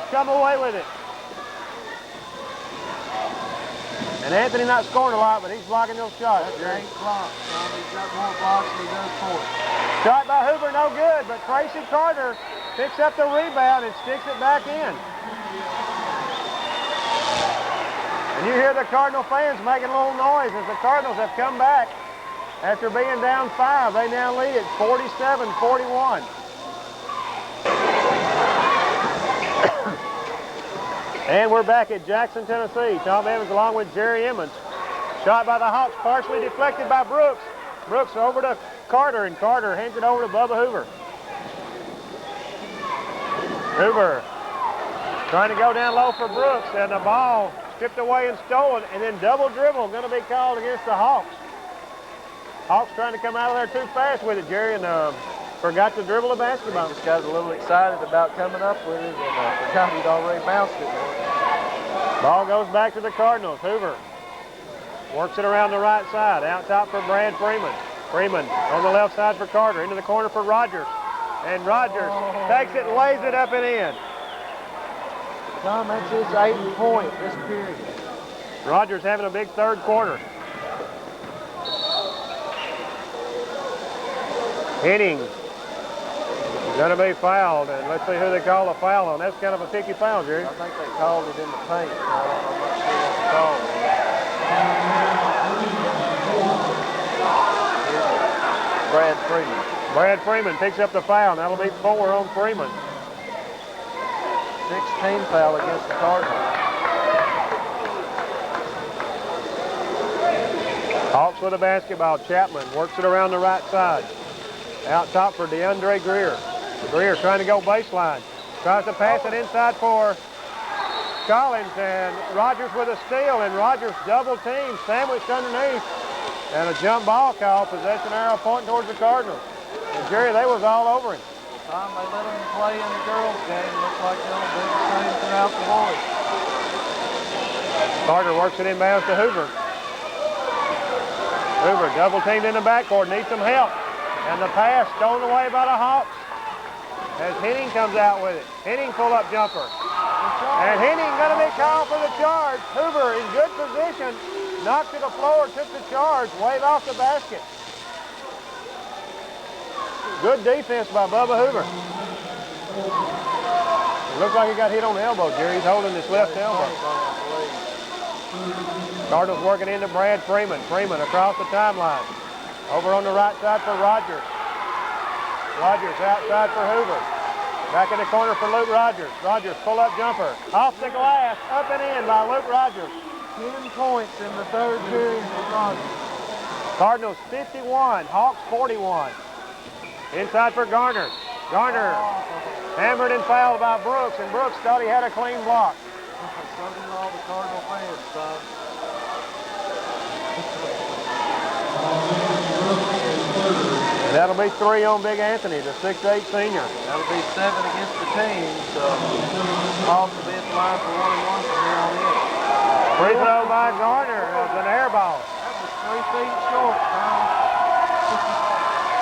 come away with it. And Anthony not scoring a lot, but he's blocking those shots. That's 8 blocks. He's got more blocks than he does points. Shot by Hoover, no good, but Tracy Carter picks up the rebound and sticks it back in. And you hear the Cardinal fans making a little noise as the Cardinals have come back after being down 5. They now lead it 47-41. And we're back at Jackson, Tennessee. Tom Evans along with Jerry Emmons. Shot by the Hawks, partially deflected by Brooks. Brooks over to Carter, and Carter hands it over to Bubba Hoover. Hoover trying to go down low for Brooks, and the ball stripped away and stolen, and then double dribble going to be called against the Hawks. Hawks trying to come out of there too fast with it, Jerry, and forgot to dribble the basketball. He just got a little excited about coming up with it, and forgot he'd already bounced it. Ball goes back to the Cardinals. Hoover works it around the right side. Out top for Brad Freeman. Freeman on the left side for Carter. Into the corner for Rogers. And Rogers takes it and lays it up and in. Tom, that's his 8th point this period. Rogers having a big third quarter. Henning going to be fouled, and let's see who they call a foul on. That's kind of a picky foul, Jerry. I think they called it in the paint. I'm not sure what to call it. Brad Freeman. Brad Freeman picks up the foul. That'll be 4 on Freeman. 16 foul against the Cardinals. Hawks with the basketball. Chapman works it around the right side. Out top for DeAndre Greer. Greer trying to go baseline. Tries to pass it inside for Collins, and Rogers with a steal, and Rogers double team, sandwiched underneath, and a jump ball call, possession arrow pointing towards the Cardinals. And Jerry, they was all over him. Tom, they let them play in the girls' game. Looks like they'll do the same throughout the boys. Carter works it inbounds to Hoover. Hoover double teamed in the backcourt, needs some help. And the pass stolen away by the Hawks as Henning comes out with it. Henning pull-up jumper. And Henning going to be called for the charge. Hoover in good position, knocked to the floor, took the charge, wave off the basket. Good defense by Bubba Hoover. It looks like he got hit on the elbow, Jerry. He's holding his left elbow. Cardinals working into Brad Freeman. Freeman across the timeline. Over on the right side for Rogers. Rogers outside for Hoover. Back in the corner for Luke Rogers. Rogers pull-up jumper. Off the glass, up and in by Luke Rogers. 10 points in the third period for Rogers. Cardinals 51, Hawks 41. Inside for Garner. Garner hammered and fouled by Brooks, and Brooks thought he had a clean block. So did all the Cardinal fans, Tom. And that'll be 3 on Big Anthony, the 6'8 senior. That'll be 7 against the team, so Hawks will be at the line for 1 and 1 from here on in. Free throw by Garner. It's an air ball. That was 3 feet short, Tom.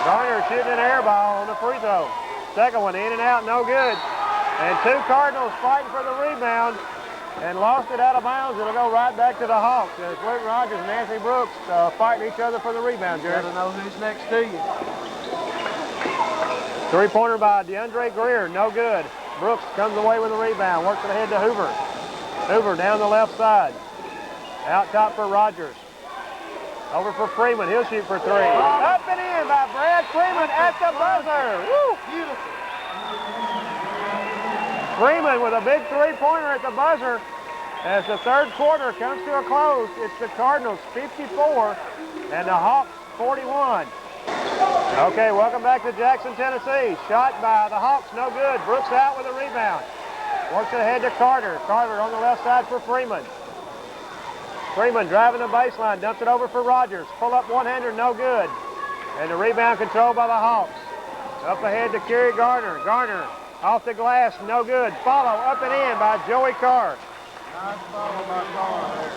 Garner shooting an air ball on the free throw. Second one in and out, no good. And 2 Cardinals fighting for the rebound and lost it out of bounds. It'll go right back to the Hawks as Luke Rogers and Anthony Brooks fighting each other for the rebound, Jerry. Gotta know who's next to you. 3-pointer by DeAndre Greer, no good. Brooks comes away with the rebound, works it ahead to Hoover. Hoover down the left side. Out top for Rogers. Over for Freeman, he'll shoot for 3. Up and in by Brad Freeman at the buzzer. Woo! Beautiful. Freeman with a big 3-pointer at the buzzer as the third quarter comes to a close. It's the Cardinals 54 and the Hawks 41. Okay, welcome back to Jackson, Tennessee. Shot by the Hawks, no good. Brooks out with a rebound. Works it ahead to Carter. Carter on the left side for Freeman. Freeman driving the baseline, dumps it over for Rogers. Pull up one-hander, no good. And the rebound controlled by the Hawks. Up ahead to Kerry Garner. Garner off the glass, no good. Follow up and in by Joey Carr. Nice follow by Carr there.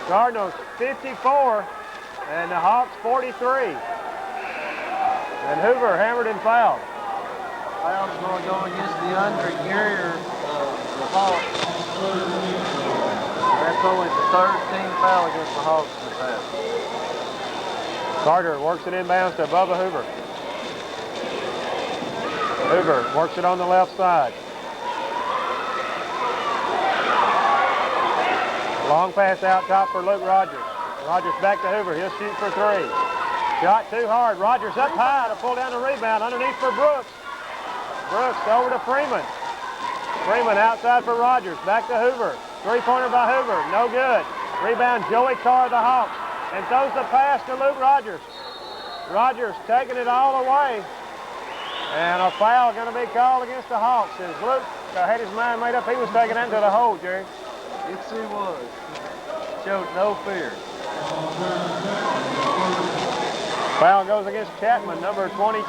Cardinals 54 and the Hawks 43. And Hoover hammered and fouled. Foul's going to go against the Greer of the Hawks. That's only the third team foul against the Hawks this half. Carter works it inbounds to Bubba Hoover. Hoover works it on the left side. Long pass out top for Luke Rogers. Rogers back to Hoover. He'll shoot for three. Shot too hard. Rogers up high to pull down the rebound. Underneath for Brooks. Brooks over to Freeman. Freeman outside for Rogers. Back to Hoover. Three-pointer by Hoover. No good. Rebound Joey Carr, the Hawks. And throws the pass to Luke Rogers. Rogers taking it all away. And a foul going to be called against the Hawks. As Luke had his mind made up, he was taking that into the hole, Jerry. Yes, he was. Showed no fear. Foul goes against Chapman, number 22.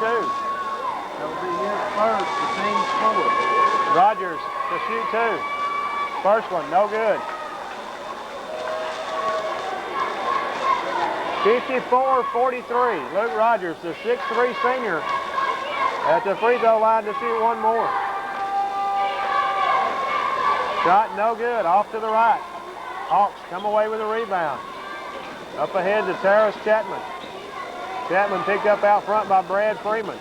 That'll be his first, the team's fourth. Rogers to shoot two. First one, no good. 54-43. Luke Rogers, the 6'3" senior, at the free throw line to shoot one more. Shot no good, off to the right. Hawks come away with a rebound. Up ahead to Terrace Chapman. Chapman picked up out front by Brad Freeman.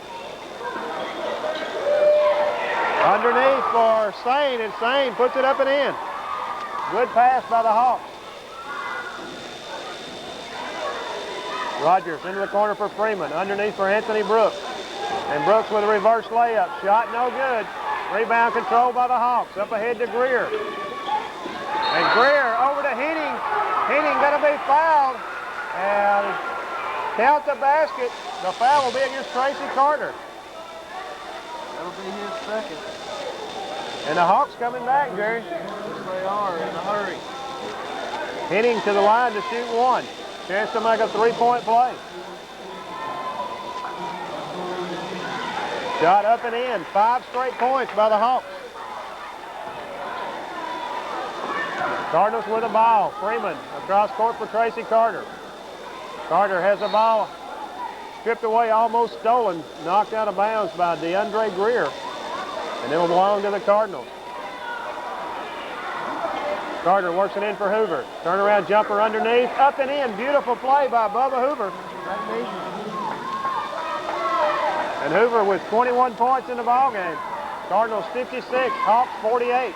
Underneath for Sane, and Sane puts it up and in. Good pass by the Hawks. Rogers into the corner for Freeman. Underneath for Anthony Brooks. And Brooks with a reverse layup. Shot no good. Rebound controlled by the Hawks. Up ahead to Greer. And Greer over to Henning. Henning going to be fouled. And count the basket. The foul will be against Tracy Carter. That'll be his second. And the Hawks coming back, Jerry. Yes, they are, in a hurry. Henning to the line to shoot one. Chance to make a three-point play. Shot up and in. 5 straight points by the Hawks. Cardinals with the ball. Freeman across court for Tracy Carter. Carter has the ball stripped away, almost stolen, knocked out of bounds by DeAndre Greer. And it will belong to the Cardinals. Carter works it in for Hoover. Turnaround jumper underneath, up and in. Beautiful play by Bubba Hoover. And Hoover with 21 points in the ballgame. Cardinals 56, Hawks 48.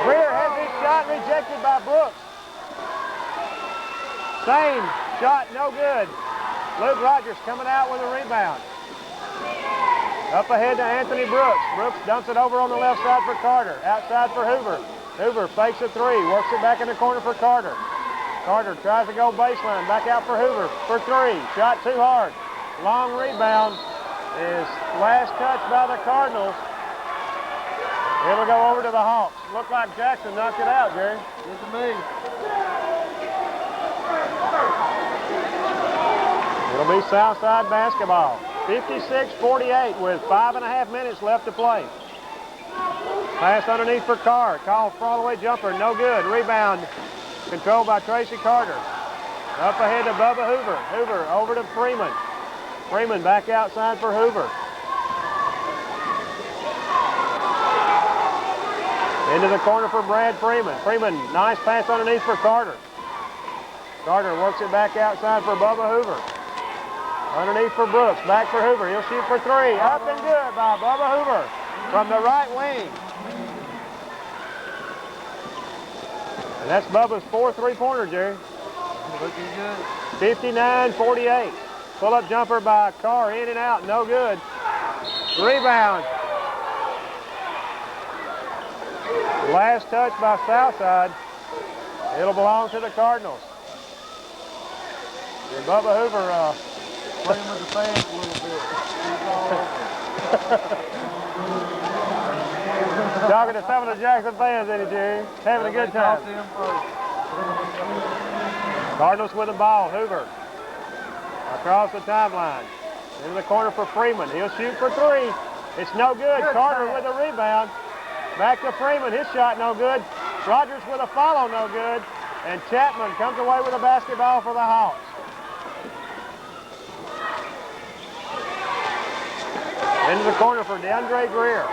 Greer has his shot rejected by Brooks. Same shot, no good. Luke Rogers coming out with a rebound. Up ahead to Anthony Brooks. Brooks dumps it over on the left side for Carter. Outside for Hoover. Hoover fakes a three, works it back in the corner for Carter. Carter tries to go baseline, back out for Hoover for three. Shot too hard. Long rebound is last touch by the Cardinals. It'll go over to the Hawks. Looked like Jackson knocked it out, Jerry. Good to me. It'll be Southside basketball. 56-48 with 5.5 minutes left to play. Pass underneath for Carr. Call for all-the-way jumper. No good. Rebound controlled by Tracy Carter. Up ahead to Bubba Hoover. Hoover over to Freeman. Freeman back outside for Hoover. Into the corner for Brad Freeman. Freeman, nice pass underneath for Carter. Carter works it back outside for Bubba Hoover. Underneath for Brooks, back for Hoover. He'll shoot for three. Up and good by Bubba Hoover from the right wing. And that's Bubba's 4th three-pointer, Jerry. Looking good. 59-48. Pull-up jumper by Carr, in and out, no good. Rebound. Last touch by Southside. It'll belong to the Cardinals. And Bubba Hoover playing with the fans a little bit. Talking to some of the Jackson fans, ain't he, Jerry? Having a good time. Cardinals with the ball. Hoover across the timeline. Into the corner for Freeman. He'll shoot for three. It's no good. Carter with a rebound. Back to Freeman. His shot no good. Rogers with a follow, no good. And Chapman comes away with a basketball for the Hawks. Into the corner for DeAndre Greer.